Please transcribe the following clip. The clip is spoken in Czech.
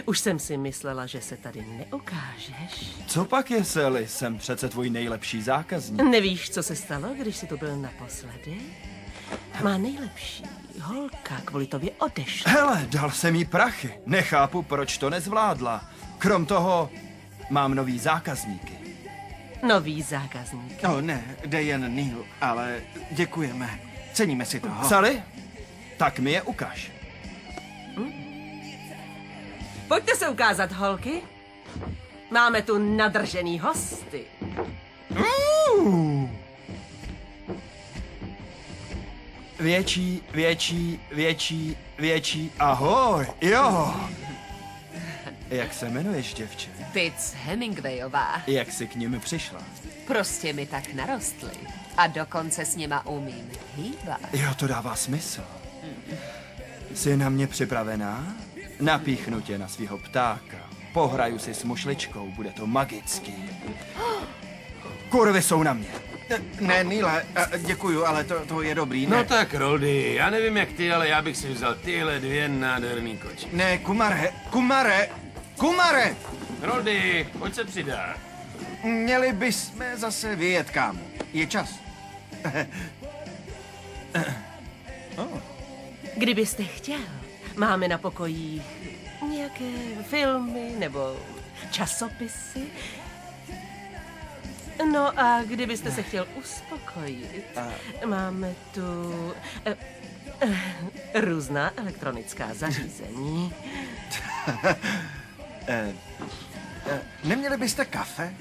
Už jsem si myslela, že se tady neukážeš. Co pak je, Sally? Jsem přece tvůj nejlepší zákazník. Nevíš, co se stalo, když jsi tu byl naposledy? Má nejlepší holka kvůli tobě odešla. Hele, dal jsem jí prachy. Nechápu, proč to nezvládla. Krom toho mám nový zákazníky. Nový zákazník. No ne, jde jen Neil, ale děkujeme. Ceníme si toho. Sally? Tak mi je ukaž. Pojďte se ukázat, holky. Máme tu nadržený hosty. Větší. Ahoj, jo. Jak se jmenuješ, děvče? Fitz Hemingwayová. Jak jsi k nim přišla? Prostě mi tak narostly. A dokonce s nima umím hýbat. Jo, to dává smysl. Jsi na mě připravená? Napíchnu tě na svýho ptáka. Pohraju si s mušličkou, bude to magický. Kurvy jsou na mě. Ne, Neile, děkuju, ale to je dobrý, ne. No tak, Roldy, já nevím jak ty, ale já bych si vzal tyhle dvě nádherný kočky. Ne, Kumare! Roldy, pojď se přidá. Měli bychom zase vyjet, kámo. Je čas. Kdybyste chtěl, máme na pokojích nějaké filmy nebo časopisy. No a kdybyste se chtěl uspokojit, máme tu různá elektronická zařízení. Neměli byste kafe?